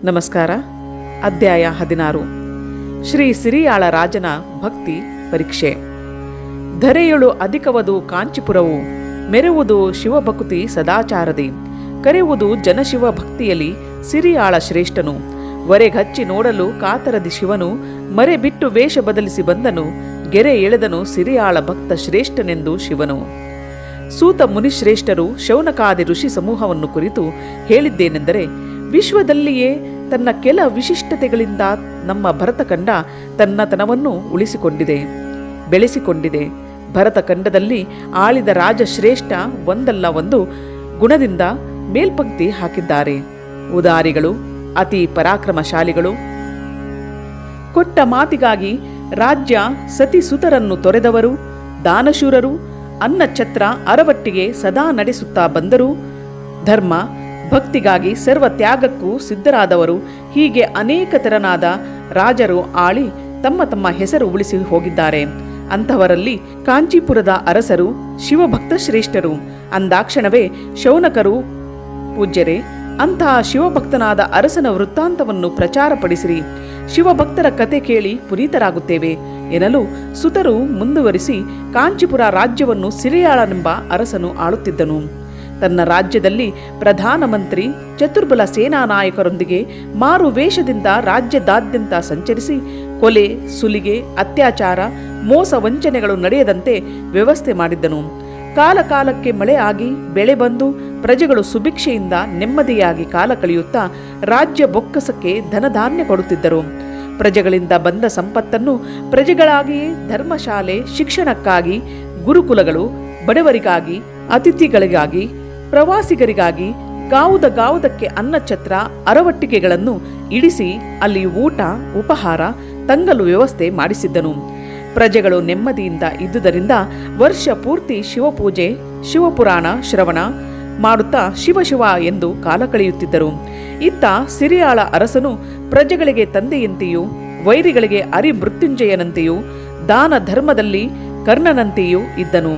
ನಮಸ್ಕಾರ. ಅಧ್ಯಾಯ 16. ಶ್ರೀ ಸಿರಿಯಾಳ ರಾಜನ ಭಕ್ತಿ ಪರೀಕ್ಷೆ. ಧರೆಯೊಳು ಅಧಿಕವದು ಕಾಂಚೀಪುರವು, ಮೆರೆವುದು ಶಿವಭಕ್ತಿ ಸದಾಚಾರದಿ, ಕರೆಯುವುದು ಜನಶಿವ ಭಕ್ತಿಯಲ್ಲಿ ಸಿರಿಯಾಳ ಶ್ರೇಷ್ಠನು. ವರೆಗಚ್ಚಿ ನೋಡಲು ಕಾತರದಿ ಶಿವನು, ಮರೆ ಬಿಟ್ಟು ವೇಷ ಬದಲಿಸಿ ಬಂದನು, ಗೆರೆ ಎಳೆದನು ಸಿರಿಯಾಳ ಭಕ್ತ ಶ್ರೇಷ್ಠನೆಂದು ಶಿವನು. ಸೂತ ಮುನಿಶ್ರೇಷ್ಠರು ಶೌನಕಾದಿ ಋಷಿ ಸಮೂಹವನ್ನು ಕುರಿತು ಹೇಳಿದ್ದೇನೆಂದರೆ, ವಿಶ್ವದಲ್ಲಿಯೇ ತನ್ನ ಕೆಲ ವಿಶಿಷ್ಟತೆಗಳಿಂದ ನಮ್ಮ ಭರತಖಂಡ ತನ್ನತನವನ್ನು ಉಳಿಸಿಕೊಂಡಿದೆ, ಬೆಳೆಸಿಕೊಂಡಿದೆ. ಭರತಖಂಡದಲ್ಲಿ ಆಳಿದ ರಾಜ ಶ್ರೇಷ್ಠ ಒಂದಲ್ಲ ಒಂದು ಗುಣದಿಂದ ಮೇಲ್ಪಂಕ್ತಿ ಹಾಕಿದ್ದಾರೆ. ಉದಾರಿಗಳು, ಅತಿ ಪರಾಕ್ರಮಶಾಲಿಗಳು, ಕೊಟ್ಟ ಮಾತಿಗಾಗಿ ರಾಜ್ಯ ಸತಿಸುತರನ್ನು ತೊರೆದವರು, ದಾನಶೂರರು, ಅನ್ನಛತ್ರ ಅರವಟ್ಟಿಗೆ ಸದಾ ನಡೆಸುತ್ತಾ ಬಂದರು, ಧರ್ಮ ಭಕ್ತಿಗಾಗಿ ಸರ್ವ ತ್ಯಾಗಕ್ಕೂ ಸಿದ್ಧರಾದವರು. ಹೀಗೆ ಅನೇಕ ತೆರನಾದ ರಾಜರು ಆಳಿ ತಮ್ಮ ತಮ್ಮ ಹೆಸರು ಉಳಿಸಿ ಹೋಗಿದ್ದಾರೆ. ಅಂಥವರಲ್ಲಿ ಕಾಂಚೀಪುರದ ಅರಸರು ಶಿವಭಕ್ತ ಶ್ರೇಷ್ಠರು. ಅಂದಾಕ್ಷಣವೇ ಶೌನಕರು ಪೂಜ್ಯರೇ, ಅಂತಹ ಶಿವಭಕ್ತನಾದ ಅರಸನ ವೃತ್ತಾಂತವನ್ನು ಪ್ರಚಾರಪಡಿಸಿರಿ, ಶಿವಭಕ್ತರ ಕತೆ ಕೇಳಿ ಪುನೀತರಾಗುತ್ತೇವೆ ಎನ್ನಲು ಸುತರು ಮುಂದುವರಿಸಿ, ಕಾಂಚೀಪುರ ರಾಜ್ಯವನ್ನು ಸಿರಿಯಾಳನೆಂಬ ಅರಸನು ಆಳುತ್ತಿದ್ದನು. ತನ್ನ ರಾಜ್ಯದಲ್ಲಿ ಪ್ರಧಾನಮಂತ್ರಿ ಚತುರ್ಬಲ ಸೇನಾ ನಾಯಕರೊಂದಿಗೆ ಮಾರು ವೇಷದಿಂದ ರಾಜ್ಯದಾದ್ಯಂತ ಸಂಚರಿಸಿ ಕೊಲೆ, ಸುಲಿಗೆ, ಅತ್ಯಾಚಾರ, ಮೋಸ ವಂಚನೆಗಳು ನಡೆಯದಂತೆ ವ್ಯವಸ್ಥೆ ಮಾಡಿದ್ದನು. ಕಾಲ ಕಾಲಕ್ಕೆ ಮಳೆ ಆಗಿ ಬೆಳೆ ಬಂದು ಪ್ರಜೆಗಳು ಸುಭಿಕ್ಷೆಯಿಂದ ನೆಮ್ಮದಿಯಾಗಿ ಕಾಲ ಕಳೆಯುತ್ತಾ ರಾಜ್ಯ ಬೊಕ್ಕಸಕ್ಕೆ ಧನಧಾನ್ಯ ಕೊಡುತ್ತಿದ್ದರು. ಪ್ರಜೆಗಳಿಂದ ಬಂದ ಸಂಪತ್ತನ್ನು ಪ್ರಜೆಗಳಾಗಿಯೇ ಧರ್ಮಶಾಲೆ, ಶಿಕ್ಷಣಕ್ಕಾಗಿ ಗುರುಕುಲಗಳು, ಬಡವರಿಗಾಗಿ, ಅತಿಥಿಗಳಿಗಾಗಿ, ಪ್ರವಾಸಿಗರಿಗಾಗಿ ಗಾವುದಕ್ಕೆ ಅನ್ನಛತ್ರ ಅರವಟ್ಟಿಗೆಗಳನ್ನು ಇಡಿಸಿ ಅಲ್ಲಿ ಊಟ, ಉಪಹಾರ, ತಂಗಲು ವ್ಯವಸ್ಥೆ ಮಾಡಿಸಿದ್ದನು. ಪ್ರಜೆಗಳು ನೆಮ್ಮದಿಯಿಂದ ಇದ್ದುದರಿಂದ ವರ್ಷ ಪೂರ್ತಿ ಶಿವಪೂಜೆ, ಶಿವಪುರಾಣ ಶ್ರವಣ ಮಾಡುತ್ತಾ ಶಿವ ಎಂದು ಕಾಲ ಕಳೆಯುತ್ತಿದ್ದರು. ಇತ್ತ ಸಿರಿಯಾಳ ಅರಸನು ಪ್ರಜೆಗಳಿಗೆ ತಂದೆಯಂತೆಯೂ ವೈರಿಗಳಿಗೆ ಅರಿಮೃತ್ಯುಂಜಯನಂತೆಯೂ ದಾನ ಧರ್ಮದಲ್ಲಿ ಕರ್ಣನಂತೆಯೂ ಇದ್ದನು.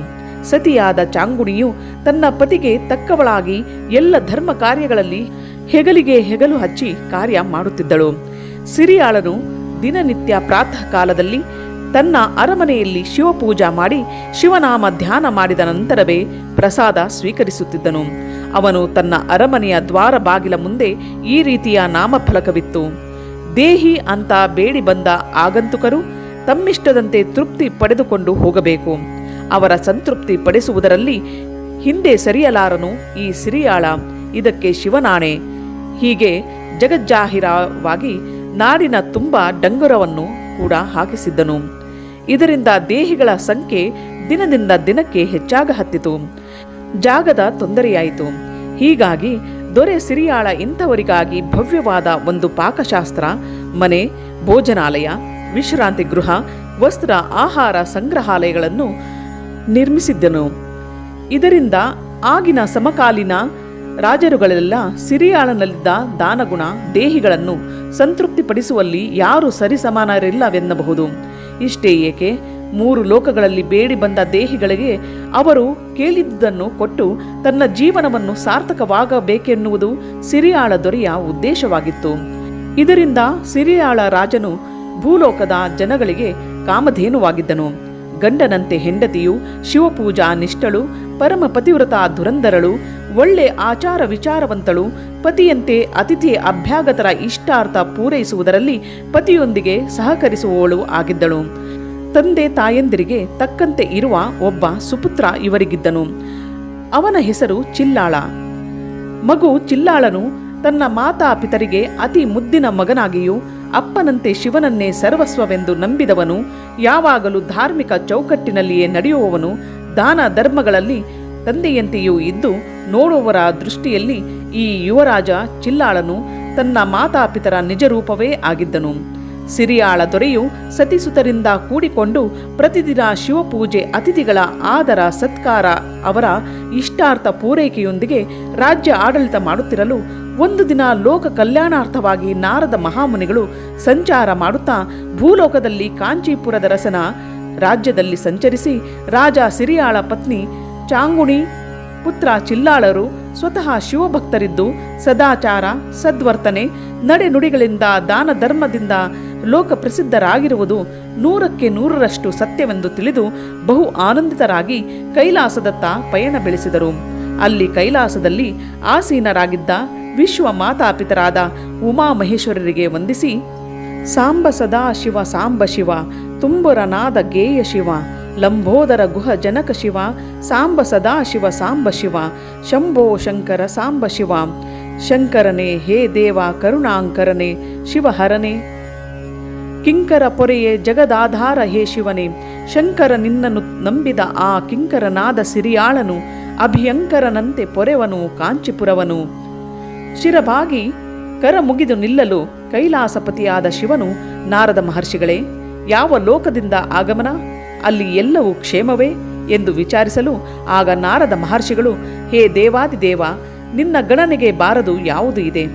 ಸತಿಯಾದ ಚಾಂಗುಣಿಯು ತನ್ನ ಪತಿಗೆ ತಕ್ಕವಳಾಗಿ ಎಲ್ಲ ಧರ್ಮ ಕಾರ್ಯಗಳಲ್ಲಿ ಹೆಗಲಿಗೆ ಹೆಗಲು ಹಚ್ಚಿ ಕಾರ್ಯ ಮಾಡುತ್ತಿದ್ದಳು. ಸಿರಿಯಾಳನು ದಿನನಿತ್ಯ ಪ್ರಾತಃ ಕಾಲದಲ್ಲಿ ತನ್ನ ಅರಮನೆಯಲ್ಲಿ ಶಿವಪೂಜಾ ಮಾಡಿ ಶಿವನಾಮ ಧ್ಯಾನ ಮಾಡಿದ ನಂತರವೇ ಪ್ರಸಾದ ಸ್ವೀಕರಿಸುತ್ತಿದ್ದನು. ಅವನು ತನ್ನ ಅರಮನೆಯ ದ್ವಾರ ಬಾಗಿಲ ಮುಂದೆ ಈ ರೀತಿಯ ನಾಮಫಲಕವಿತ್ತು: ದೇಹಿ ಅಂತ ಬೇಡಿ ಬಂದ ಆಗಂತುಕರು ತಮ್ಮಿಷ್ಟದಂತೆ ತೃಪ್ತಿ ಪಡೆದುಕೊಂಡು ಹೋಗಬೇಕು. ಅವರ ಸಂತೃಪ್ತಿ ಪಡಿಸುವುದರಲ್ಲಿ ಹಿಂದೆ ಸರಿಯಲಾರನು ಈ ಸಿರಿಯಾಳ, ಇದಕ್ಕೆ ಶಿವನಾಣೆ. ಹೀಗೆ ಜಗಜ್ಜಾಹಿರವಾಗಿ ನಾಡಿನ ತುಂಬ ಡಂಗುರವನ್ನು ಕೂಡ ಹಾಕಿಸಿದ್ದನು. ಇದರಿಂದ ದೇಹಿಗಳ ಸಂಖ್ಯೆ ದಿನದಿಂದ ದಿನಕ್ಕೆ ಹೆಚ್ಚಾಗ ಹತ್ತಿತು. ಜಾಗದ ತೊಂದರೆಯಾಯಿತು. ಹೀಗಾಗಿ ದೊರೆ ಸಿರಿಯಾಳ ಇಂಥವರಿಗಾಗಿ ಭವ್ಯವಾದ ಒಂದು ಪಾಕಶಾಸ್ತ್ರ, ಮನೆ, ಭೋಜನಾಲಯ, ವಿಶ್ರಾಂತಿ ಗೃಹ, ವಸ್ತ್ರ, ಆಹಾರ ಸಂಗ್ರಹಾಲಯಗಳನ್ನು ನಿರ್ಮಿಸಿದ್ದನು. ಇದರಿಂದ ಆಗಿನ ಸಮಕಾಲೀನ ರಾಜರುಗಳೆಲ್ಲ ಸಿರಿಯಾಳನಲ್ಲಿದ್ದ ದಾನಗುಣ ದೇಹಿಗಳನ್ನು ಸಂತೃಪ್ತಿಪಡಿಸುವಲ್ಲಿ ಯಾರೂ ಸರಿಸಮಾನರಿಲ್ಲವೆನ್ನಬಹುದು. ಇಷ್ಟೇ ಏಕೆ, 3 ಲೋಕಗಳಲ್ಲಿ ಬೇಡಿ ಬಂದ ದೇಹಿಗಳಿಗೆ ಅವರು ಕೇಳಿದ್ದುದನ್ನು ಕೊಟ್ಟು ತನ್ನ ಜೀವನವನ್ನು ಸಾರ್ಥಕವಾಗಬೇಕೆನ್ನುವುದು ಸಿರಿಯಾಳ ದೊರೆಯ ಉದ್ದೇಶವಾಗಿತ್ತು. ಇದರಿಂದ ಸಿರಿಯಾಳ ರಾಜನು ಭೂಲೋಕದ ಜನಗಳಿಗೆ ಕಾಮಧೇನುವಾಗಿದ್ದನು. ಗಂಡನಂತೆ ಹೆಂಡತಿಯು, ಶಿವಪೂಜಾ ನಿಷ್ಠಳು, ಪರಮ ಪತಿವ್ರತ ಧುರಂಧರಳು, ಒಳ್ಳೆ ಆಚಾರ ವಿಚಾರವಂತಳು, ಪತಿಯಂತೆ ಅತಿಥಿ ಅಭ್ಯಾಗತರ ಇಷ್ಟಾರ್ಥ ಪೂರೈಸುವುದರಲ್ಲಿ ಪತಿಯೊಂದಿಗೆ ಸಹಕರಿಸುವವಳು ಆಗಿದ್ದಳು. ತಂದೆ ತಾಯಂದಿರಿಗೆ ತಕ್ಕಂತೆ ಇರುವ ಒಬ್ಬ ಸುಪುತ್ರ ಇವರಿಗಿದ್ದನು. ಅವನ ಹೆಸರು ಚಿಲ್ಲಾಳ. ಮಗು ಚಿಲ್ಲಾಳನು ತನ್ನ ಮಾತಾಪಿತರಿಗೆ ಅತಿ ಮುದ್ದಿನ ಮಗನಾಗಿಯೂ ಅಪ್ಪನಂತೆ ಶಿವನನ್ನೇ ಸರ್ವಸ್ವವೆಂದು ನಂಬಿದವನು, ಯಾವಾಗಲೂ ಧಾರ್ಮಿಕ ಚೌಕಟ್ಟಿನಲ್ಲಿಯೇ ನಡೆಯುವವನು, ದಾನ ಧರ್ಮಗಳಲ್ಲಿ ತಂದೆಯಂತೆಯೂ ಇದ್ದು ನೋಡುವವರ ದೃಷ್ಟಿಯಲ್ಲಿ ಈ ಯುವರಾಜ ಚಿಲ್ಲಾಳನು ತನ್ನ ಮಾತಾಪಿತರ ನಿಜರೂಪವೇ ಆಗಿದ್ದನು. ಸಿರಿಯಾಳ ದೊರೆಯು ಸತಿಸುತರಿಂದ ಕೂಡಿಕೊಂಡು ಪ್ರತಿದಿನ ಶಿವಪೂಜೆ, ಅತಿಥಿಗಳ ಆದರ ಸತ್ಕಾರ, ಅವರ ಇಷ್ಟಾರ್ಥ ಪೂರೈಕೆಯೊಂದಿಗೆ ರಾಜ್ಯ ಆಡಳಿತ ಮಾಡುತ್ತಿರಲು ಒಂದು ದಿನ ಲೋಕ ಕಲ್ಯಾಣಾರ್ಥವಾಗಿ ನಾರದ ಮಹಾಮುನಿಗಳು ಸಂಚಾರ ಮಾಡುತ್ತಾ ಭೂಲೋಕದಲ್ಲಿ ಕಾಂಚೀಪುರದ ರಸನ ರಾಜ್ಯದಲ್ಲಿ ಸಂಚರಿಸಿ ರಾಜ ಸಿರಿಯಾಳ ಪತ್ನಿ ಚಾಂಗುಣಿ ಪುತ್ರ ಚಿಲ್ಲಾಳರು ಸ್ವತಃ ಶಿವಭಕ್ತರಿದ್ದು ಸದಾಚಾರ, ಸದ್ವರ್ತನೆ, ನಡೆನುಡಿಗಳಿಂದ ದಾನ ಧರ್ಮದಿಂದ ಲೋಕ ಪ್ರಸಿದ್ಧರಾಗಿರುವುದು 100% ಸತ್ಯವೆಂದು ತಿಳಿದು ಬಹು ಆನಂದಿತರಾಗಿ ಕೈಲಾಸದತ್ತ ಪಯಣ ಬೆಳೆಸಿದರು. ಅಲ್ಲಿ ಕೈಲಾಸದಲ್ಲಿ ಆಸೀನರಾಗಿದ್ದ ವಿಶ್ವ ಮಾತಾಪಿತರಾದ ಉಮಾಮಹೇಶ್ವರರಿಗೆ ವಂದಿಸಿ, ಸಾಂಬ ಸದಾ ಶಿವ ಸಾಂಬ ಶಿವ, ತುಂಬುರನಾದ ಗೇಯ ಶಿವ, ಲಂಬೋದರ ಗುಹ ಜನಕ ಶಿವ, ಸಾಂಬ ಸದಾ ಶಿವ ಸಾಂಬ ಶಿವ, ಶಂಭೋ ಶಂಕರ ಸಾಂಬ ಶಿವ, ಶಂಕರನೇ ಹೇ ದೇವ ಕರುಣಾಂಕರನೇ, ಶಿವಹರನೇ ಕಿಂಕರ ಪೊರೆಯೇ ಜಗದಾಧಾರ ಹೇ ಶಿವನೇ, ಶಂಕರ ನಿನ್ನನ್ನು ನಂಬಿದ ಆ ಕಿಂಕರನಾದ ಸಿರಿಯಾಳನು, ಅಭಿಯಂಕರನಂತೆ ಪೊರೆವನು ಕಾಂಚಿಪುರವನು. ಶಿರಬಾಗಿ ಕರ ಮುಗಿದು ನಿಲ್ಲಲು ಕೈಲಾಸಪತಿಯಾದ ಶಿವನು, ನಾರದ ಮಹರ್ಷಿಗಳೇ, ಯಾವ ಲೋಕದಿಂದ ಆಗಮನ, ಅಲ್ಲಿ ಎಲ್ಲವೂ ಕ್ಷೇಮವೇ ಎಂದು ವಿಚಾರಿಸಲು, ಆಗ ನಾರದ ಮಹರ್ಷಿಗಳು, ಹೇ ದೇವಾದಿದೇವ, ನಿನ್ನ ಗಣನೆಗೆ ಬಾರದು ಯಾವುದು ಇದೆ.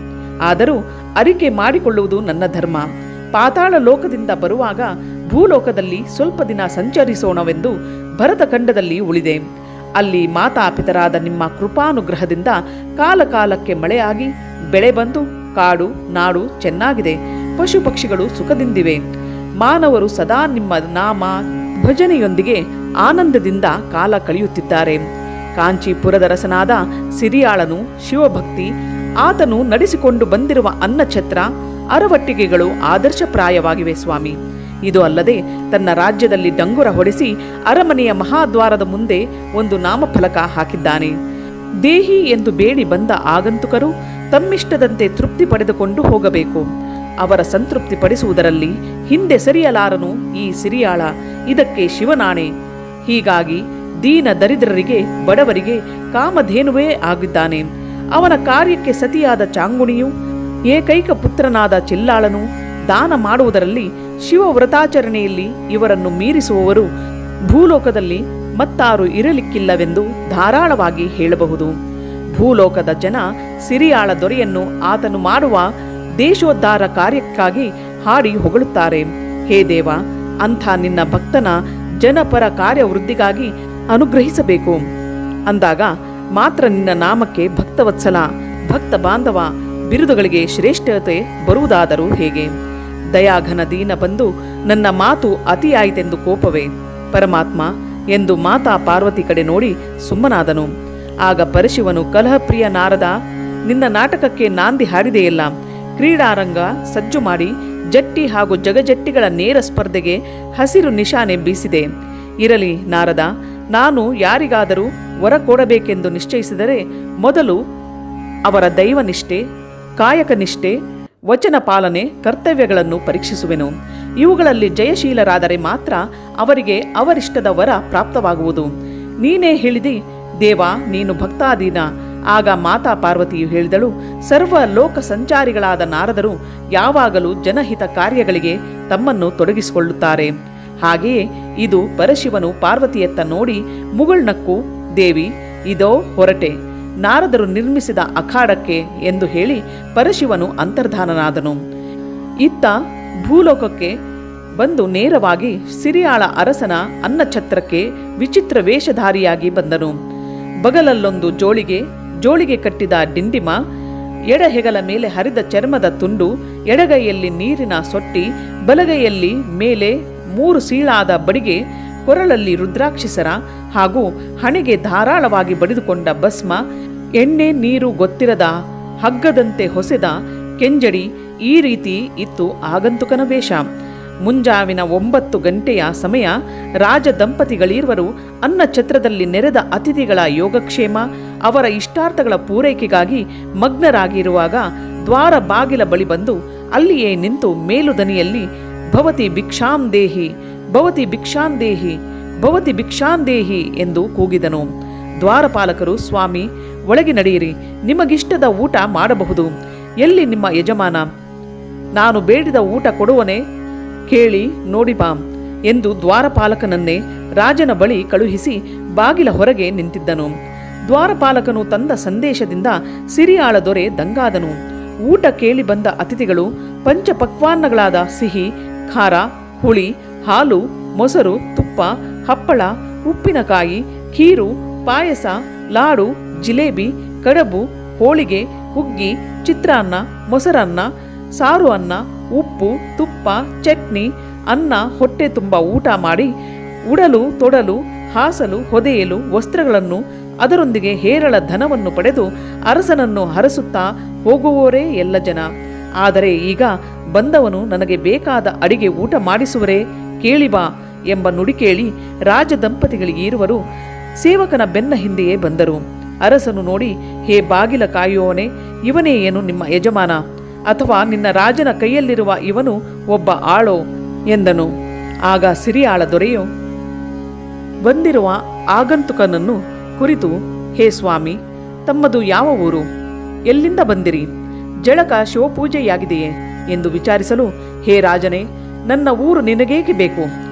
ಆದರೂ ಅರಿಕೆ ಮಾಡಿಕೊಳ್ಳುವುದು ನನ್ನ ಧರ್ಮ. ಪಾತಾಳ ಲೋಕದಿಂದ ಬರುವಾಗ ಭೂಲೋಕದಲ್ಲಿ ಸ್ವಲ್ಪ ದಿನ ಸಂಚರಿಸೋಣವೆಂದು ಭರತಖಂಡದಲ್ಲಿ ಉಳಿದೆ. ಅಲ್ಲಿ ಮಾತಾಪಿತರಾದ ನಿಮ್ಮ ಕೃಪಾನುಗ್ರಹದಿಂದ ಕಾಲಕಾಲಕ್ಕೆ ಮಳೆಯಾಗಿ ಬೆಳೆ ಬಂದು ಕಾಡು ನಾಡು ಚೆನ್ನಾಗಿದೆ, ಪಶು ಪಕ್ಷಿಗಳು ಸುಖದಿಂದಿವೆ. ಮಾನವರು ಸದಾ ನಿಮ್ಮ ನಾಮ ಭಜನೆಯೊಂದಿಗೆ ಆನಂದದಿಂದ ಕಾಲ ಕಳೆಯುತ್ತಿದ್ದಾರೆ. ಕಾಂಚೀಪುರದ ರಸನಾದ ಸಿರಿಯಾಳನು ಶಿವಭಕ್ತಿ, ಆತನು ನಡೆಸಿಕೊಂಡು ಬಂದಿರುವ ಅನ್ನಛತ್ರ, ಅರವಟ್ಟಿಗೆಗಳು ಆದರ್ಶಪ್ರಾಯವಾಗಿವೆ ಸ್ವಾಮಿ. ಇದು ಅಲ್ಲದೆ ತನ್ನ ರಾಜ್ಯದಲ್ಲಿ ಡಂಗುರ ಹೊಡೆಸಿ ಅರಮನೆಯ ಮಹಾದ್ವಾರದ ಮುಂದೆ ಒಂದು ನಾಮಫಲಕ ಹಾಕಿದ್ದಾನೆ. ದೇಹಿ ಎಂದು ಬೇಡಿ ಬಂದ ಆಗಂತುಕರು ತಮ್ಮಿಷ್ಟದಂತೆ ತೃಪ್ತಿ ಪಡೆದುಕೊಂಡು ಹೋಗಬೇಕು. ಅವರ ಸಂತೃಪ್ತಿ ಪಡಿಸುವುದರಲ್ಲಿ ಹಿಂದೆ ಸರಿಯಲಾರನು ಈ ಸಿರಿಯಾಳ, ಇದಕ್ಕೆ ಶಿವನಾಣೆ. ಹೀಗಾಗಿ ದೀನ ದರಿದ್ರರಿಗೆ ಬಡವರಿಗೆ ಕಾಮಧೇನುವೇ ಆಗಿದ್ದಾನೆ. ಅವನ ಕಾರ್ಯಕ್ಕೆ ಸತಿಯಾದ ಚಾಂಗುಣಿಯು, ಏಕೈಕ ಪುತ್ರನಾದ ಚಿಲ್ಲಾಳನು ದಾನ ಮಾಡುವುದರಲ್ಲಿ, ಶಿವವ್ರತಾಚರಣೆಯಲ್ಲಿ ಇವರನ್ನು ಮೀರಿಸುವವರು ಭೂಲೋಕದಲ್ಲಿ ಮತ್ತಾರು ಇರಲಿಕ್ಕಿಲ್ಲವೆಂದು ಧಾರಾಳವಾಗಿ ಹೇಳಬಹುದು. ಭೂಲೋಕದ ಜನ ಸಿರಿಯಾಳ ದೊರೆಯನ್ನು ಆತನು ಮಾಡುವ ದೇಶೋದ್ಧಾರ ಕಾರ್ಯಕ್ಕಾಗಿ ಹಾಡಿ ಹೊಗಳುತ್ತಾರೆ. ಹೇ ದೇವ, ಅಂಥ ನಿನ್ನ ಭಕ್ತನ ಜನಪರ ಕಾರ್ಯವೃದ್ಧಿಗಾಗಿ ಅನುಗ್ರಹಿಸಬೇಕು ಅಂದಾಗ ಮಾತ್ರ ನಿನ್ನ ನಾಮಕ್ಕೆ ಭಕ್ತವತ್ಸಲ, ಭಕ್ತ ಬಾಂಧವ ಬಿರುದುಗಳಿಗೆ ಶ್ರೇಷ್ಠತೆ ಬರುವುದಾದರೂ ಹೇಗೆ? ದಯಾಘನ ದೀನ ಬಂದು ನನ್ನ ಮಾತು ಅತಿಯಾಯಿತೆಂದು ಕೋಪವೇ ಪರಮಾತ್ಮ ಎಂದು ಮಾತಾ ಪಾರ್ವತಿ ಕಡೆ ನೋಡಿ ಸುಮ್ಮನಾದನು. ಆಗ ಪರಶಿವನು, ಕಲಹಪ್ರಿಯ ನಾರದ, ನಿನ್ನ ನಾಟಕಕ್ಕೆ ನಾಂದಿ ಹಾಡಿದೆಯಲ್ಲ, ಕ್ರೀಡಾರಂಗ ಸಜ್ಜು ಮಾಡಿ ಜಟ್ಟಿ ಹಾಗೂ ಜಗಜಟ್ಟಿಗಳ ನೇರ ಸ್ಪರ್ಧೆಗೆ ಹಸಿರು ನಿಶಾನೆ ಬೀಸಿದೆ. ಇರಲಿ ನಾರದ, ನಾನು ಯಾರಿಗಾದರೂ ವರ ಕೊಡಬೇಕೆಂದು ನಿಶ್ಚಯಿಸಿದರೆ ಮೊದಲು ಅವರ ದೈವನಿಷ್ಠೆ, ಕಾಯಕನಿಷ್ಠೆ, ವಚನ ಪಾಲನೆ, ಕರ್ತವ್ಯಗಳನ್ನು ಪರೀಕ್ಷಿಸುವೆನು. ಇವುಗಳಲ್ಲಿ ಜಯಶೀಲರಾದರೆ ಮಾತ್ರ ಅವರಿಗೆ ಅವರಿಷ್ಟದ ವರ ಪ್ರಾಪ್ತವಾಗುವುದು. ನೀನೇ ಹೇಳಿದಿ ದೇವ, ನೀನು ಭಕ್ತಾಧೀನ. ಆಗ ಮಾತಾ ಪಾರ್ವತಿಯು ಹೇಳಿದಳು, ಸರ್ವ ಲೋಕ ಸಂಚಾರಿಗಳಾದ ನಾರದರು ಯಾವಾಗಲೂ ಜನಹಿತ ಕಾರ್ಯಗಳಿಗೆ ತಮ್ಮನ್ನು ತೊಡಗಿಸಿಕೊಳ್ಳುತ್ತಾರೆ. ಹಾಗೆಯೇ ಇದು ಪರಶಿವನು ಪಾರ್ವತಿಯತ್ತ ನೋಡಿ ಮುಗುಳ್ನಕ್ಕು, ದೇವಿ, ಇದೋ ಹೊರಟೆ, ನಾರದರು ನಿರ್ಮಿಸಿದ ಅಖಾಡಕ್ಕೆ ಎಂದು ಹೇಳಿ ಪರಶಿವನು ಅಂತರ್ಧಾನನಾದನು. ಇತ್ತ ಭೂಲೋಕಕ್ಕೆ ಬಂದು ನೇರವಾಗಿ ಸಿರಿಯಾಳ ಅರಸನ ಅನ್ನಛತ್ರಕ್ಕೆ ವಿಚಿತ್ರ ವೇಷಧಾರಿಯಾಗಿ ಬಂದನು. ಬಗಲಲ್ಲೊಂದು ಜೋಳಿಗೆ ಕಟ್ಟಿದ ಡಿಂಡಿಮ, ಎಡಹೆಗಲ ಮೇಲೆ ಹರಿದ ಚರ್ಮದ ತುಂಡು, ಎಡಗೈಯಲ್ಲಿ ನೀರಿನ ಸೊಟ್ಟಿ, ಬಲಗೈಯಲ್ಲಿ ಮೇಲೆ 3 ಸೀಳಾದ ಬಡಿಗೆ, ಕೊರಳಲ್ಲಿ ರುದ್ರಾಕ್ಷಿಸರ ಹಾಗೂ ಹಣೆಗೆ ಧಾರಾಳವಾಗಿ ಬಡಿದುಕೊಂಡ ಭಸ್ಮ, ಎಣ್ಣೆ ನೀರು ಗೊತ್ತಿರದ ಹಗ್ಗದಂತೆ ಹೊಸೆದ ಕೆಂಜಡಿ, ಈ ರೀತಿ ಇತ್ತು ಆಗಂತುಕನ ವೇಷ. ಮುಂಜಾವಿನ 9 ಗಂಟೆಯ ಸಮಯ. ರಾಜ ದಂಪತಿಗಳಿರುವರು ಅನ್ನಛತ್ರದಲ್ಲಿ ನೆರೆದ ಅತಿಥಿಗಳ ಯೋಗಕ್ಷೇಮ, ಅವರ ಇಷ್ಟಾರ್ಥಗಳ ಪೂರೈಕೆಗಾಗಿ ಮಗ್ನರಾಗಿರುವಾಗ ದ್ವಾರ ಬಾಗಿಲ ಬಳಿ ಬಂದು ಅಲ್ಲಿಯೇ ನಿಂತು ಮೇಲುದನಿಯಲ್ಲಿ ಭವತಿ ಭಿಕ್ಷಾಂ ದೇಹಿ, ಭವತಿ ಭಿಕ್ಷಾಂ ದೇಹಿ, ಭವತಿ ಭಿಕ್ಷಾಂ ದೇಹಿ ಎಂದು ಕೂಗಿದನು. ದ್ವಾರಪಾಲಕರು, ಸ್ವಾಮಿ ಒಳಗೆ ನಡೆಯಿರಿ, ನಿಮಗಿಷ್ಟದ ಊಟ ಮಾಡಬಹುದು. ಎಲ್ಲಿ ನಿಮ್ಮ ಯಜಮಾನ? ನಾನು ಬೇಡಿದ ಊಟ ಕೊಡುವನೆ, ಕೇಳಿ ನೋಡಿ ಬಾ ಎಂದು ದ್ವಾರಪಾಲಕನನ್ನೇ ರಾಜನ ಬಳಿ ಕಳುಹಿಸಿ ಬಾಗಿಲ ಹೊರಗೆ ನಿಂತಿದ್ದನು. ದ್ವಾರಪಾಲಕನು ತಂದ ಸಂದೇಶದಿಂದ ಸಿರಿಯಾಳ ದೊರೆ ದಂಗಾದನು. ಊಟ ಕೇಳಿ ಬಂದ ಅತಿಥಿಗಳು ಪಂಚಪಕ್ವಾನ್ನಗಳಾದ ಸಿಹಿ, ಖಾರ, ಹುಳಿ, ಹಾಲು, ಮೊಸರು, ತುಪ್ಪ, ಹಪ್ಪಳ, ಉಪ್ಪಿನಕಾಯಿ, ಖೀರು, ಪಾಯಸ, ಲಾಡು, ಜಿಲೇಬಿ, ಕಡಬು, ಹೋಳಿಗೆ, ಹುಗ್ಗಿ, ಚಿತ್ರಾನ್ನ, ಮೊಸರನ್ನ, ಸಾರು ಅನ್ನ, ಉಪ್ಪು, ತುಪ್ಪ, ಚಟ್ನಿ, ಅನ್ನ ಹೊಟ್ಟೆ ತುಂಬ ಊಟ ಮಾಡಿ ಉಡಲು, ತೊಡಲು, ಹಾಸಲು, ಹೊದೆಯಲು ವಸ್ತ್ರಗಳನ್ನು ಅದರೊಂದಿಗೆ ಹೇರಳ ಧನವನ್ನು ಪಡೆದು ಅರಸನನ್ನು ಹರಸುತ್ತಾ ಹೋಗುವವರೇ ಎಲ್ಲ ಜನ. ಆದರೆ ಈಗ ಬಂದವನು ನನಗೆ ಬೇಕಾದ ಅಡಿಗೆ ಊಟ ಮಾಡಿಸುವರೇ, ಕೇಳಿ ಬಾ ಎಂಬ ನುಡಿ ಕೇಳಿ ರಾಜ ದಂಪತಿಗಳಿಗೆ ಇರುವರು ಸೇವಕನ ಬೆನ್ನ ಹಿಂದೆಯೇ ಬಂದರು. ಅರಸನು ನೋಡಿ, ಹೇ ಬಾಗಿಲ ಕಾಯುವವನೇ, ಇವನೇ ಏನು ನಿಮ್ಮ ಯಜಮಾನ, ಅಥವಾ ನಿನ್ನ ರಾಜನ ಕೈಯಲ್ಲಿರುವ ಇವನು ಒಬ್ಬ ಆಳೋ ಎಂದನು. ಆಗ ಸಿರಿಯಾಳ ದೊರೆಯು ಬಂದಿರುವ ಆಗಂತುಕನನ್ನು ಕುರಿತು, ಹೇ ಸ್ವಾಮಿ, ತಮ್ಮದು ಯಾವ ಊರು, ಎಲ್ಲಿಂದ ಬಂದಿರಿ, ಜಳಕ ಶಿವಪೂಜೆಯಾಗಿದೆಯೇ ಎಂದು ವಿಚಾರಿಸಲು, ಹೇ ರಾಜನೇ, ನನ್ನ ಊರು ನಿನಗೇಕೆ ಬೇಕು,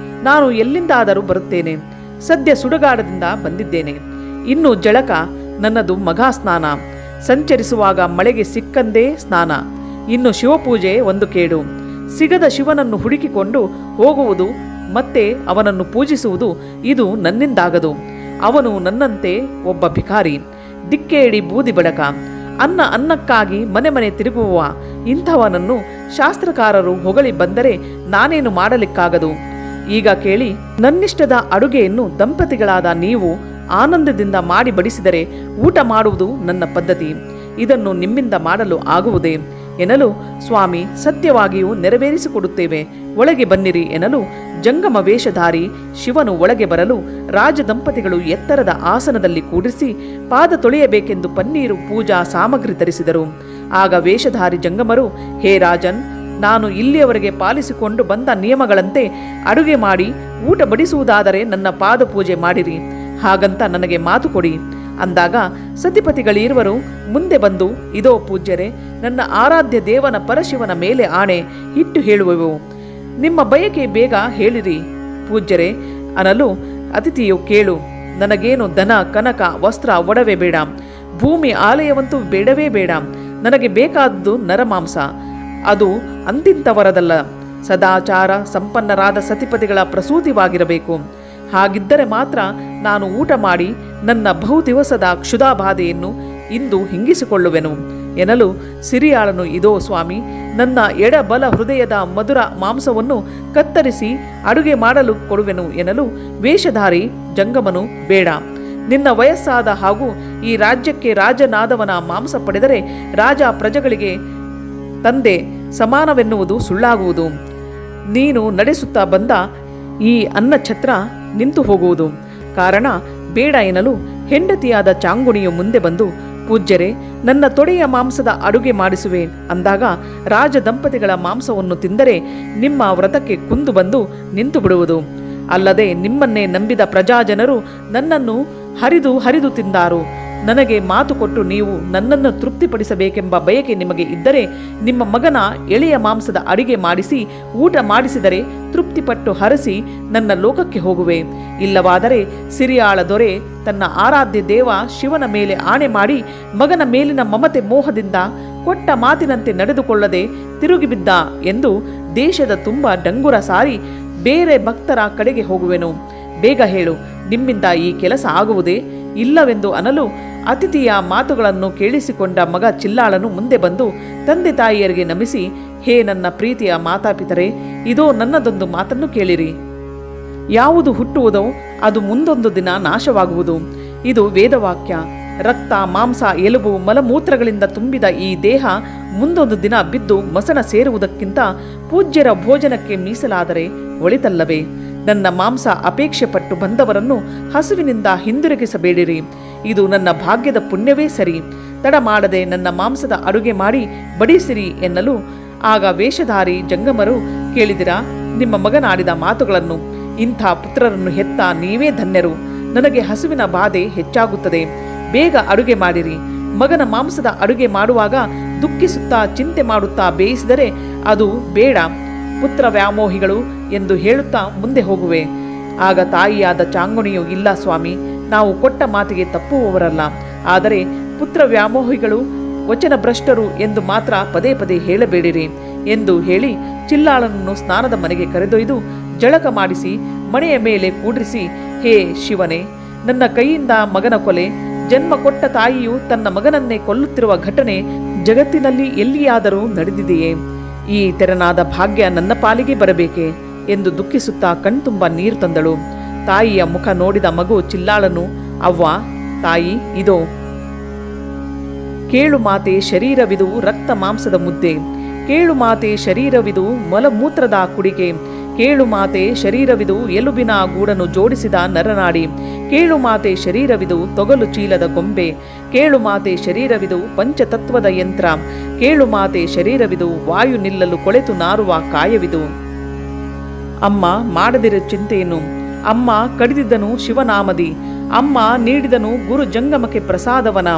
ನಾನು ಎಲ್ಲಿಂದಾದರೂ ಬರುತ್ತೇನೆ, ಸದ್ಯ ಸುಡುಗಾಡದಿಂದ ಬಂದಿದ್ದೇನೆ. ಇನ್ನು ಜಳಕ ನನ್ನದು ಮಘಾ ಸ್ನಾನ, ಸಂಚರಿಸುವಾಗ ಮಳೆಗೆ ಸಿಕ್ಕಂದೇ ಸ್ನಾನ. ಇನ್ನು ಶಿವಪೂಜೆ ಒಂದು ಕೇಡು, ಸಿಗದ ಶಿವನನ್ನು ಹುಡುಕಿಕೊಂಡು ಹೋಗುವುದು ಮತ್ತೆ ಅವನನ್ನು ಪೂಜಿಸುವುದು ಇದು ನನ್ನಿಂದಾಗದು. ಅವನು ನನ್ನಂತೆ ಒಬ್ಬ ಭಿಕಾರಿ, ದಿಕ್ಕೇಡಿ ಬೂದಿ ಬಡಕ, ಅನ್ನಕ್ಕಾಗಿ ಮನೆ ಮನೆ ತಿರುಗುವ ಇಂಥವನನ್ನು ಶಾಸ್ತ್ರಕಾರರು ಹೊಗಳಿ ಬಂದರೆ ನಾನೇನು ಮಾಡಲಿಕ್ಕಾಗದು. ಈಗ ಕೇಳಿ, ನನ್ನಿಷ್ಟದ ಅಡುಗೆಯನ್ನು ದಂಪತಿಗಳಾದ ನೀವು ಆನಂದದಿಂದ ಮಾಡಿ ಬಡಿಸಿದರೆ ಊಟ ಮಾಡುವುದು ನನ್ನ ಪದ್ಧತಿ. ಇದನ್ನು ನಿಮ್ಮಿಂದ ಮಾಡಲು ಆಗುವುದೇ ಎನ್ನಲು, ಸ್ವಾಮಿ, ಸತ್ಯವಾಗಿಯೂ ನೆರವೇರಿಸಿಕೊಡುತ್ತೇವೆ, ಒಳಗೆ ಬನ್ನಿರಿ ಎನ್ನಲು ಜಂಗಮ ವೇಷಧಾರಿ ಶಿವನು ಒಳಗೆ ಬರಲು ರಾಜ ದಂಪತಿಗಳು ಎತ್ತರದ ಆಸನದಲ್ಲಿ ಕೂಡಿಸಿ ಪಾದ ತೊಳೆಯಬೇಕೆಂದು ಪನ್ನೀರು ಪೂಜಾ ಸಾಮಗ್ರಿ ತರಿಸಿದರು. ಆಗ ವೇಷಧಾರಿ ಜಂಗಮರು, ಹೇ ರಾಜನ್, ನಾನು ಇಲ್ಲಿಯವರೆಗೆ ಪಾಲಿಸಿಕೊಂಡು ಬಂದ ನಿಯಮಗಳಂತೆ ಅಡುಗೆ ಮಾಡಿ ಊಟ ಬಡಿಸುವುದಾದರೆ ನನ್ನ ಪಾದ ಪೂಜೆ ಮಾಡಿರಿ, ಹಾಗಂತ ನನಗೆ ಮಾತು ಕೊಡಿ ಅಂದಾಗ ಸತಿಪತಿಗಳಿರುವರು ಮುಂದೆ ಬಂದು, ಇದೋ ಪೂಜ್ಯರೇ, ನನ್ನ ಆರಾಧ್ಯ ದೇವನ ಪರಶಿವನ ಮೇಲೆ ಆಣೆ ಇಟ್ಟು ಹೇಳುವೆವು, ನಿಮ್ಮ ಬಯಕೆ ಬೇಗ ಹೇಳಿರಿ ಪೂಜ್ಯರೇ ಅನ್ನಲು, ಅತಿಥಿಯು ಕೇಳು, ನನಗೇನು ಧನ ಕನಕ ವಸ್ತ್ರ ಒಡವೆ ಬೇಡ, ಭೂಮಿ ಆಲಯವಂತೂ ಬೇಡವೇ ಬೇಡ, ನನಗೆ ಬೇಕಾದದ್ದು ನರಮಾಂಸ, ಅದು ಅಂತಿಂತವರದಲ್ಲ, ಸದಾಚಾರ ಸಂಪನ್ನರಾದ ಸತಿಪತಿಗಳ ಪ್ರಸೂತಿವಾಗಿರಬೇಕು. ಹಾಗಿದ್ದರೆ ಮಾತ್ರ ನಾನು ಊಟ ಮಾಡಿ ನನ್ನ ಬಹುದಿವಸದ ಕ್ಷುಧಾಬಾಧೆಯನ್ನು ಇಂದು ಹಿಂಗಿಸಿಕೊಳ್ಳುವೆನು ಎನ್ನಲು, ಸಿರಿಯಾಳನು, ಇದೋ ಸ್ವಾಮಿ, ನನ್ನ ಎಡಬಲ ಹೃದಯದ ಮಧುರ ಮಾಂಸವನ್ನು ಕತ್ತರಿಸಿ ಅಡುಗೆ ಮಾಡಲು ಕೊಡುವೆನು ಎನ್ನಲು ವೇಷಧಾರಿ ಜಂಗಮನು, ಬೇಡ, ನಿನ್ನ ವಯಸ್ಸಾದ ಹಾಗೂ ಈ ರಾಜ್ಯಕ್ಕೆ ರಾಜನಾದವನ ಮಾಂಸ ಪಡೆದರೆ ರಾಜ ಪ್ರಜೆಗಳಿಗೆ ತಂದೆ ಸಮಾನವೆನ್ನುವುದು ಸುಳ್ಳಾಗುವುದು. ನೀನು ನಡೆಸುತ್ತಾ ಬಂದ ಈ ಅನ್ನಛತ್ರ ನಿಂತು ಹೋಗುವುದು. ಕಾರಣ ಬೇಡ ಎನ್ನಲು ಹೆಂಡತಿಯಾದ ಚಾಂಗುಣಿಯು ಮುಂದೆ ಬಂದು, ಪೂಜ್ಯರೇ, ನನ್ನ ತೊಡೆಯ ಮಾಂಸದ ಅಡುಗೆ ಮಾಡಿಸುವೆ ಅಂದಾಗ ರಾಜ ದಂಪತಿಗಳ ಮಾಂಸವನ್ನು ತಿಂದರೆ ನಿಮ್ಮ ವ್ರತಕ್ಕೆ ಕುಂದು ಬಂದು ನಿಂತು ಬಿಡುವುದು. ಅಲ್ಲದೆ ನಿಮ್ಮನ್ನೇ ನಂಬಿದ ಪ್ರಜಾಜನರು ನನ್ನನ್ನು ಹರಿದು ತಿಂದಾರು. ನನಗೆ ಮಾತು ಕೊಟ್ಟು ನೀವು ನನ್ನನ್ನು ತೃಪ್ತಿಪಡಿಸಬೇಕೆಂಬ ಬಯಕೆ ನಿಮಗೆ ಇದ್ದರೆ ನಿಮ್ಮ ಮಗನ ಎಳೆಯ ಮಾಂಸದ ಅಡಿಗೆ ಮಾಡಿಸಿ ಊಟ ಮಾಡಿಸಿದರೆ ತೃಪ್ತಿಪಟ್ಟು ಹರಸಿ ನನ್ನ ಲೋಕಕ್ಕೆ ಹೋಗುವೆ. ಇಲ್ಲವಾದರೆ ಸಿರಿಯಾಳ ದೊರೆ ತನ್ನ ಆರಾಧ್ಯ ದೇವ ಶಿವನ ಮೇಲೆ ಆಣೆ ಮಾಡಿ ಮಗನ ಮೇಲಿನ ಮಮತೆ ಮೋಹದಿಂದ ಕೊಟ್ಟ ಮಾತಿನಂತೆ ನಡೆದುಕೊಳ್ಳದೆ ತಿರುಗಿಬಿದ್ದ ಎಂದು ದೇಶದ ತುಂಬ ಡಂಗುರ ಸಾರಿ ಬೇರೆ ಭಕ್ತರ ಕಡೆಗೆ ಹೋಗುವೆನು. ಬೇಗ ಹೇಳು, ನಿಮ್ಮಿಂದ ಈ ಕೆಲಸ ಆಗುವುದೇ ಇಲ್ಲವೆಂದು ಅನ್ನಲು ಅತಿಥಿಯ ಮಾತುಗಳನ್ನು ಕೇಳಿಸಿಕೊಂಡ ಮಗ ಚಿಲ್ಲಾಳನು ಮುಂದೆ ಬಂದು ತಂದೆ ತಾಯಿಯರಿಗೆ ನಮಿಸಿ, ಹೇ ನನ್ನ ಪ್ರೀತಿಯ ಮಾತಾಪಿತರೇ, ಇದೋ ನನ್ನದೊಂದು ಮಾತನ್ನು ಕೇಳಿರಿ. ಯಾವುದು ಹುಟ್ಟುವುದೋ ಅದು ಮುಂದೊಂದು ದಿನ ನಾಶವಾಗುವುದು. ಇದು ವೇದವಾಕ್ಯ. ರಕ್ತ ಮಾಂಸ ಎಲುಬು ಮಲಮೂತ್ರಗಳಿಂದ ತುಂಬಿದ ಈ ದೇಹ ಮುಂದೊಂದು ದಿನ ಬಿದ್ದು ಮಸಣ ಸೇರುವುದಕ್ಕಿಂತ ಪೂಜ್ಯರ ಭೋಜನಕ್ಕೆ ಮೀಸಲಾದರೆ ಒಳಿತಲ್ಲವೇ? ನನ್ನ ಮಾಂಸ ಅಪೇಕ್ಷೆ ಪಟ್ಟು ಬಂದವರನ್ನು ಹಸುವಿನಿಂದ ಹಿಂದಿರುಗಿಸಬೇಡಿರಿ. ಇದು ನನ್ನ ಭಾಗ್ಯದ ಪುಣ್ಯವೇ ಸರಿ. ತಡ ಮಾಡದೆ ನನ್ನ ಮಾಂಸದ ಅಡುಗೆ ಮಾಡಿ ಬಡಿಸಿರಿ ಎನ್ನಲು ಆಗ ವೇಷಧಾರಿ ಜಂಗಮರು, ಕೇಳಿದಿರಾ ನಿಮ್ಮ ಮಗನಾಡಿದ ಮಾತುಗಳನ್ನು? ಇಂಥ ಪುತ್ರರನ್ನು ಹೆತ್ತ ನೀವೇ ಧನ್ಯರು. ನನಗೆ ಹಸುವಿನ ಬಾಧೆ ಹೆಚ್ಚಾಗುತ್ತದೆ. ಬೇಗ ಅಡುಗೆ ಮಾಡಿರಿ. ಮಗನ ಮಾಂಸದ ಅಡುಗೆ ಮಾಡುವಾಗ ದುಃಖಿಸುತ್ತಾ ಚಿಂತೆ ಮಾಡುತ್ತಾ ಬೇಯಿಸಿದರೆ ಅದು ಬೇಡ. ಪುತ್ರ ವ್ಯಾಮೋಹಿಗಳು ಎಂದು ಹೇಳುತ್ತಾ ಮುಂದೆ ಹೋಗುವೆ. ಆಗ ತಾಯಿಯಾದ ಚಾಂಗುಣಿಯು, ಇಲ್ಲ ಸ್ವಾಮಿ, ನಾವು ಕೊಟ್ಟ ಮಾತಿಗೆ ತಪ್ಪುವವರಲ್ಲ. ಆದರೆ ಪುತ್ರ ವ್ಯಾಮೋಹಿಗಳು ವಚನ ಭ್ರಷ್ಟರು ಎಂದು ಮಾತ್ರ ಪದೇ ಪದೇ ಹೇಳಬೇಡಿರಿ ಎಂದು ಹೇಳಿ ಚಿಲ್ಲಾಳನನ್ನು ಸ್ನಾನದ ಮನೆಗೆ ಕರೆದೊಯ್ದು ಜಳಕ ಮಾಡಿಸಿ ಮನೆಯ ಮೇಲೆ ಕೂಡ್ರಿಸಿ, ಹೇ ಶಿವನೇ, ನನ್ನ ಕೈಯಿಂದ ಮಗನ ಕೊಲೆ ಜನ್ಮ ಕೊಟ್ಟ ತಾಯಿಯು ತನ್ನ ಮಗನನ್ನೇ ಕೊಲ್ಲುತ್ತಿರುವ ಘಟನೆ ಜಗತ್ತಿನಲ್ಲಿ ಎಲ್ಲಿಯಾದರೂ ನಡೆದಿದೆಯೇ? ಈ ತೆರನಾದ ಭಾಗ್ಯ ನನ್ನ ಪಾಲಿಗೆ ಬರಬೇಕೆ ಎಂದು ದುಃಖಿಸುತ್ತಾ ಕಣ್ತುಂಬ ನೀರು ತಂದಳು. ತಾಯಿಯ ಮುಖ ನೋಡಿದ ಮಗು ಚಿಲ್ಲಾಳನು, ಅವ್ವ, ತಾಯಿ, ಇದೋ ಕೇಳು ಮಾತೆ, ಶರೀರವಿದು ರಕ್ತ ಮಾಂಸದ ಮುದ್ದೆ. ಕೇಳು ಮಾತೆ, ಶರೀರವಿದು ಮಲಮೂತ್ರದ ಕುಡಿಕೆ. ಕೇಳು ಮಾತೆ, ಶರೀರವಿದು ಎಲುಬಿನ ಗೂಡನ್ನು ಜೋಡಿಸಿದ ನರನಾಡಿ. ಕೇಳು ಮಾತೆ, ಶರೀರವಿದು ತೊಗಲು ಚೀಲದ ಗೊಂಬೆ. ಕೇಳು ಮಾತೆ, ಶರೀರವಿದು ಪಂಚತತ್ವದ ಯಂತ್ರ. ಕೇಳು ಮಾತೆ, ಶರೀರವಿದು ವಾಯು ನಿಲ್ಲಲು ಕೊಳೆತು ನಾರುವ ಕಾಯವಿದು. ಅಮ್ಮ ಮಾಡದಿರ ಚಿಂತೆಯನ್ನು. ಅಮ್ಮ ಕಡಿದಿದ್ದನು ಶಿವನಾಮದಿ. ಅಮ್ಮ ನೀಡಿದನು ಗುರು ಜಂಗಮಕ್ಕೆ ಪ್ರಸಾದವನ.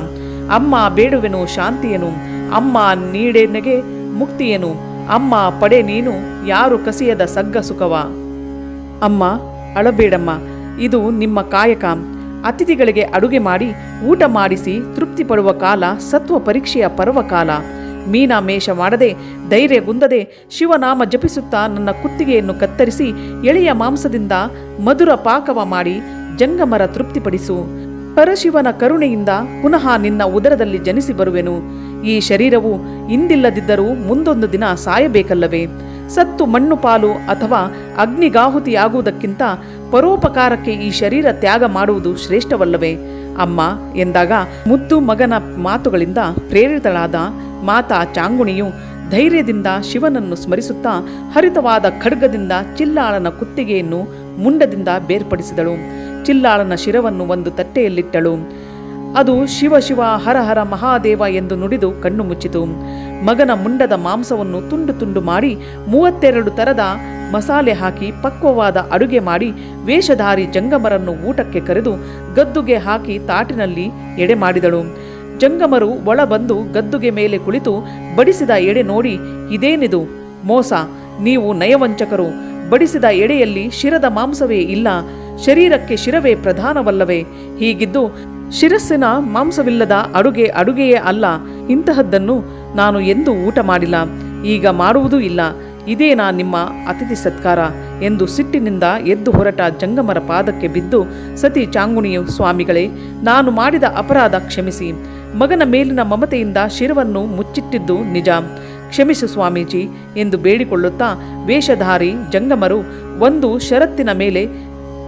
ಅಮ್ಮ ಬೇಡುವೆನು ಶಾಂತಿಯನು. ಅಮ್ಮ ನೀಡೆನಗೆ ಮುಕ್ತಿಯನು. ಅಮ್ಮ ಪಡೆ ನೀನು ಯಾರು ಕಸಿಯದ ಸಗ್ಗ ಸುಖವ. ಅಮ್ಮ ಅಳಬೇಡಮ್ಮ, ಇದು ನಿಮ್ಮ ಕಾಯಕ. ಅತಿಥಿಗಳಿಗೆ ಅಡುಗೆ ಮಾಡಿ ಊಟ ಮಾಡಿಸಿ ತೃಪ್ತಿ ಪಡುವ ಕಾಲ ಸತ್ವ ಪರೀಕ್ಷೆಯ ಪರ್ವಕಾಲ. ಮೀನಾಮೇಷ ಮಾಡದೆ ಧೈರ್ಯಗುಂದದೆ ಶಿವನಾಮ ಜಪಿಸುತ್ತಾ ನನ್ನ ಕುತ್ತಿಗೆಯನ್ನು ಕತ್ತರಿಸಿ ಎಳೆಯ ಮಾಂಸದಿಂದ ಮಧುರ ಪಾಕವ ಮಾಡಿ ಜಂಗಮರ ತೃಪ್ತಿಪಡಿಸು. ಪರಶಿವನ ಕರುಣೆಯಿಂದ ಪುನಃ ನಿನ್ನ ಉದರದಲ್ಲಿ ಜನಿಸಿ ಬರುವೆನು. ಈ ಶರೀರವು ಇಂದಿಲ್ಲದಿದ್ದರೂ ಮುಂದೊಂದು ದಿನ ಸಾಯಬೇಕಲ್ಲವೇ? ಸತ್ತು ಮಣ್ಣು ಪಾಲು ಅಥವಾ ಅಗ್ನಿಗಾಹುತಿಯಾಗುವುದಕ್ಕಿಂತ ಪರೋಪಕಾರಕ್ಕೆ ಈ ಶರೀರ ತ್ಯಾಗ ಮಾಡುವುದು ಶ್ರೇಷ್ಠವಲ್ಲವೇ ಅಮ್ಮ ಎಂದಾಗ ಮುದ್ದು ಮಗನ ಮಾತುಗಳಿಂದ ಪ್ರೇರಿತಳಾದ ಮಾತಾ ಚಾಂಗುಣಿಯು ಧೈರ್ಯದಿಂದ ಶಿವನನ್ನು ಸ್ಮರಿಸುತ್ತಾ ಹರಿತವಾದ ಖಡ್ಗದಿಂದ ಚಿಲ್ಲಾಳನ ಕುತ್ತಿಗೆಯನ್ನು ಮುಂಡದಿಂದ ಬೇರ್ಪಡಿಸಿದಳು. ಚಿಲ್ಲಾಳನ ಶಿರವನ್ನು ಒಂದು ತಟ್ಟೆಯಲ್ಲಿಟ್ಟಳು. ಅದು ಶಿವ ಶಿವ ಹರ ಹರ ಮಹಾದೇವ ಎಂದು ನುಡಿದು ಕಣ್ಣು ಮುಚ್ಚಿತು. ಮಗನ ಮುಂಡದ ಮಾಂಸವನ್ನು ತುಂಡು ತುಂಡು ಮಾಡಿ 32 ತರದ ಮಸಾಲೆ ಹಾಕಿ ಪಕ್ವವಾದ ಅಡುಗೆ ಮಾಡಿ ವೇಷಧಾರಿ ಜಂಗಮರನ್ನು ಊಟಕ್ಕೆ ಕರೆದು ಗದ್ದುಗೆ ಹಾಕಿ ತಾಟಿನಲ್ಲಿ ಎಡೆ ಮಾಡಿದಳು. ಜಂಗಮರು ಒಳ ಬಂದು ಗದ್ದುಗೆ ಮೇಲೆ ಕುಳಿತು ಬಡಿಸಿದ ಎಡೆ ನೋಡಿ, ಇದೇನಿದು ಮೋಸ, ನೀವು ನಯವಂಚಕರು. ಬಡಿಸಿದ ಎಡೆಯಲ್ಲಿ ಶಿರದ ಮಾಂಸವೇ ಇಲ್ಲ, ಶರೀರಕ್ಕೆ ಶಿರವೇ ಪ್ರಧಾನವಲ್ಲವೇ? ಹೀಗಿದ್ದು ಶಿರಸ್ಸಿನ ಮಾಂಸವಿಲ್ಲದ ಅಡುಗೆಯೇ ಅಲ್ಲ. ಇಂತಹದ್ದನ್ನು ನಾನು ಎಂದೂ ಊಟ ಮಾಡಿಲ್ಲ, ಈಗ ಮಾಡುವುದೂ ಇಲ್ಲ. ಇದೇನಾ ನಿಮ್ಮ ಅತಿಥಿ ಸತ್ಕಾರ ಎಂದು ಸಿಟ್ಟಿನಿಂದ ಎದ್ದು ಹೊರಟ ಜಂಗಮರ ಪಾದಕ್ಕೆ ಬಿದ್ದು ಸತಿ ಚಾಂಗುಣಿಯು, ಸ್ವಾಮಿಗಳೇ, ನಾನು ಮಾಡಿದ ಅಪರಾಧ ಕ್ಷಮಿಸಿ. ಮಗನ ಮೇಲಿನ ಮಮತೆಯಿಂದ ಶಿರವನ್ನು ಮುಚ್ಚಿಟ್ಟಿದ್ದು ನಿಜ, ಕ್ಷಮಿಸು ಸ್ವಾಮೀಜಿ ಎಂದು ಬೇಡಿಕೊಳ್ಳುತ್ತಾ ವೇಷಧಾರಿ ಜಂಗಮರು ಒಂದು ಷರತ್ತಿನ ಮೇಲೆ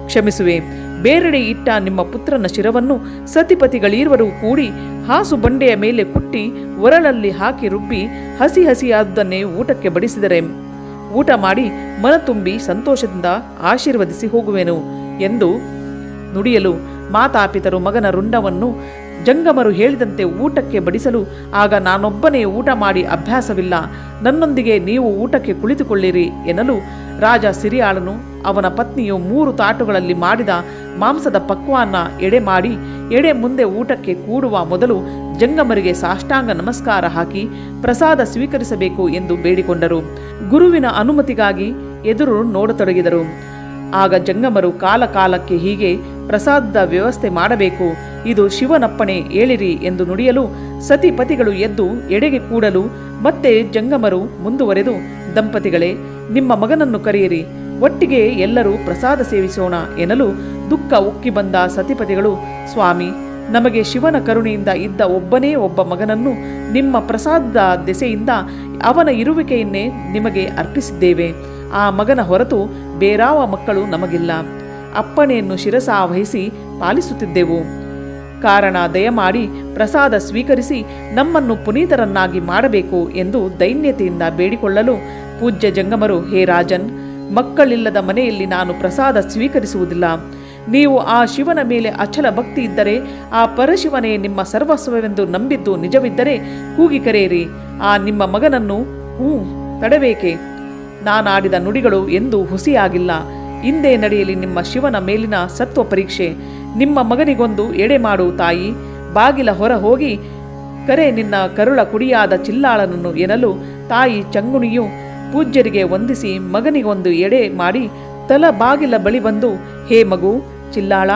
ಕ್ಷಮಿಸುವೆ. ಬೇರೆಡೆ ಇಟ್ಟ ನಿಮ್ಮ ಪುತ್ರನ ಶಿರವನ್ನು ಸತಿಪತಿಗಳಿರುವರು ಕೂಡಿ ಹಾಸು ಬಂಡೆಯ ಮೇಲೆ ಕುಟ್ಟಿ ಒರಳಲ್ಲಿ ಹಾಕಿ ರುಬ್ಬಿ ಹಸಿ ಹಸಿಯಾದುದನ್ನೇ ಊಟಕ್ಕೆ ಬಡಿಸಿದರೆ ಊಟ ಮಾಡಿ ಮನ ತುಂಬಿ ಸಂತೋಷದಿಂದ ಆಶೀರ್ವದಿಸಿ ಹೋಗುವೆನು ಎಂದು ನುಡಿಯಲು ಮಾತಾಪಿತರು ಮಗನ ರುಂಡವನ್ನು ಜಂಗಮರು ಹೇಳಿದಂತೆ ಊಟಕ್ಕೆ ಬಡಿಸಲು, ಆಗ ನಾನೊಬ್ಬನೇ ಊಟ ಮಾಡಿ ಅಭ್ಯಾಸವಿಲ್ಲ, ನನ್ನೊಂದಿಗೆ ನೀವು ಊಟಕ್ಕೆ ಕುಳಿತುಕೊಳ್ಳಿರಿ ಎನ್ನಲು ರಾಜ ಸಿರಿಯಾಳನು ಅವನ ಪತ್ನಿಯು 3 ತಾಟುಗಳಲ್ಲಿ ಮಾಡಿದ ಮಾಂಸದ ಪಕ್ವಾನ್ನ ಎಡೆ ಮಾಡಿ ಎಡೆ ಮುಂದೆ ಊಟಕ್ಕೆ ಕೂಡುವ ಮೊದಲು ಜಂಗಮರಿಗೆ ಸಾಷ್ಟಾಂಗ ನಮಸ್ಕಾರ ಹಾಕಿ ಪ್ರಸಾದ ಸ್ವೀಕರಿಸಬೇಕು ಎಂದು ಬೇಡಿಕೊಂಡರು. ಗುರುವಿನ ಅನುಮತಿಗಾಗಿ ಎದುರು ನೋಡತೊಡಗಿದರು. ಆಗ ಜಂಗಮರು ಕಾಲಕ್ಕೆ ಹೀಗೆ ಪ್ರಸಾದದ ವ್ಯವಸ್ಥೆ ಮಾಡಬೇಕು, ಇದು ಶಿವನಪ್ಪಣೆ, ಏಳಿರಿ ಎಂದು ನುಡಿಯಲು ಸತಿಪತಿಗಳು ಎದ್ದು ಎಡೆಗೆ ಕೂಡಲು ಮತ್ತೆ ಜಂಗಮರು ಮುಂದುವರೆದು, ದಂಪತಿಗಳೇ, ನಿಮ್ಮ ಮಗನನ್ನು ಕರೆಯಿರಿ, ಒಟ್ಟಿಗೆ ಎಲ್ಲರೂ ಪ್ರಸಾದ ಸೇವಿಸೋಣ ಎನ್ನಲು ದುಃಖ ಉಕ್ಕಿ ಬಂದ ಸತಿಪತಿಗಳು, ಸ್ವಾಮಿ, ನಮಗೆ ಶಿವನ ಕರುಣೆಯಿಂದ ಇದ್ದ ಒಬ್ಬನೇ ಒಬ್ಬ ಮಗನನ್ನು ನಿಮ್ಮ ಪ್ರಸಾದದ ದೆಸೆಯಿಂದ ಅವನ ಇರುವಿಕೆಯನ್ನೇ ನಿಮಗೆ ಅರ್ಪಿಸಿದ್ದೇವೆ. ಆ ಮಗನ ಹೊರತು ಬೇರಾವ ಮಕ್ಕಳು ನಮಗಿಲ್ಲ. ಅಪ್ಪಣೆಯನ್ನು ಶಿರಸಾವಹಿಸಿ ಪಾಲಿಸುತ್ತಿದ್ದೆವು. ಕಾರಣ ದಯಮಾಡಿ ಪ್ರಸಾದ ಸ್ವೀಕರಿಸಿ ನಮ್ಮನ್ನು ಪುನೀತರನ್ನಾಗಿ ಮಾಡಬೇಕು ಎಂದು ದೈನ್ಯತೆಯಿಂದ ಬೇಡಿಕೊಳ್ಳಲು ಪೂಜ್ಯ ಜಂಗಮರು, ಹೇ ರಾಜನ್, ಮಕ್ಕಳಿಲ್ಲದ ಮನೆಯಲ್ಲಿ ನಾನು ಪ್ರಸಾದ ಸ್ವೀಕರಿಸುವುದಿಲ್ಲ. ನೀವು ಆ ಶಿವನ ಮೇಲೆ ಅಚಲ ಭಕ್ತಿ ಇದ್ದರೆ, ಆ ಪರಶಿವನೇ ನಿಮ್ಮ ಸರ್ವಸ್ವವೆಂದು ನಂಬಿದ್ದು ನಿಜವಿದ್ದರೆ ಕೂಗಿ ಕರೆಯಿರಿ. ಆ ನಿಮ್ಮ ಮಗನನ್ನು ತಡಬೇಕೆ? ನಾನಾಡಿದ ನುಡಿಗಳು ಎಂದೂ ಹುಸಿಯಾಗಿಲ್ಲ. ಹಿಂದೆ ನಡೆಯಲಿ ನಿಮ್ಮ ಶಿವನ ಮೇಲಿನ ಸತ್ವ ಪರೀಕ್ಷೆ. ನಿಮ್ಮ ಮಗನಿಗೊಂದು ಎಡೆ ಮಾಡು ತಾಯಿ, ಬಾಗಿಲ ಹೊರ ಹೋಗಿ ಕರೆ ನಿನ್ನ ಕರುಳ ಕುಡಿಯಾದ ಚಿಲ್ಲಾಳನನ್ನು ಎನ್ನಲು ತಾಯಿ ಚಂಗುಣಿಯು ಪೂಜ್ಯರಿಗೆ ವಂದಿಸಿ ಮಗನಿಗೊಂದು ಎಡೆ ಮಾಡಿ ತಲ ಬಾಗಿಲ ಬಳಿ ಬಂದು, ಹೇ ಮಗು ಚಿಲ್ಲಾಳ,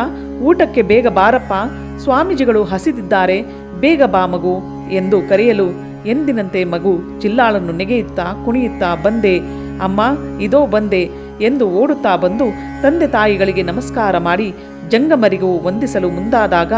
ಊಟಕ್ಕೆ ಬೇಗ ಬಾರಪ್ಪ, ಸ್ವಾಮೀಜಿಗಳು ಹಸಿದಿದ್ದಾರೆ, ಬೇಗ ಬಾ ಮಗು ಎಂದು ಕರೆಯಲು ಎಂದಿನಂತೆ ಮಗು ಚಿಲ್ಲಾಳನ್ನು ನೆಗೆಯುತ್ತಾ ಕುಣಿಯುತ್ತಾ, ಬಂದೆ ಅಮ್ಮ, ಇದೋ ಬಂದೆ ಎಂದು ಓಡುತ್ತಾ ಬಂದು ತಂದೆ ತಾಯಿಗಳಿಗೆ ನಮಸ್ಕಾರ ಮಾಡಿ ಜಂಗಮರಿಗೂ ವಂದಿಸಲು ಮುಂದಾದಾಗ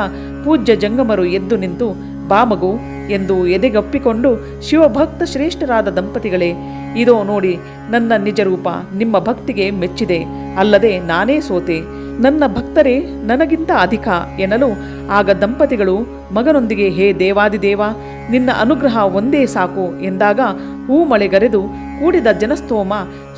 ಪೂಜ್ಯ ಜಂಗಮರು ಎದ್ದು ನಿಂತು ಬಾ ಮಗು ಎಂದು ಎದೆಗಪ್ಪಿಕೊಂಡು ಶಿವಭಕ್ತ ಶ್ರೇಷ್ಠರಾದ ದಂಪತಿಗಳೇ, ಇದೋ ನೋಡಿ ನನ್ನ ನಿಜ ರೂಪ, ನಿಮ್ಮ ಭಕ್ತಿಗೆ ಮೆಚ್ಚಿದೆ, ಅಲ್ಲದೆ ನಾನೇ ಸೋತೆ, ನನ್ನ ಭಕ್ತರೇ ನನಗಿಂತ ಅಧಿಕ ಎನ್ನಲು ಆಗ ದಂಪತಿಗಳು ಮಗನೊಂದಿಗೆ ಹೇ ದೇವಾದಿದೇವ, ನಿನ್ನ ಅನುಗ್ರಹ ಒಂದೇ ಸಾಕು ಎಂದಾಗ ಹೂಮಳೆಗರೆದು ಕೂಡಿದ ಜನಸ್ತೋಮ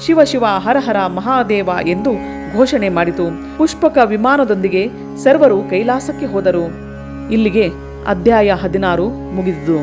ಶಿವ ಶಿವ ಹರ ಹರ ಮಹಾದೇವ ಎಂದು ಘೋಷಣೆ ಮಾಡಿತು. ಪುಷ್ಪಕ ವಿಮಾನದೊಂದಿಗೆ ಸರ್ವರು ಕೈಲಾಸಕ್ಕೆ ಹೋದರು. ಇಲ್ಲಿಗೆ ಅಧ್ಯಾಯ 16 ಮುಗಿದುದು.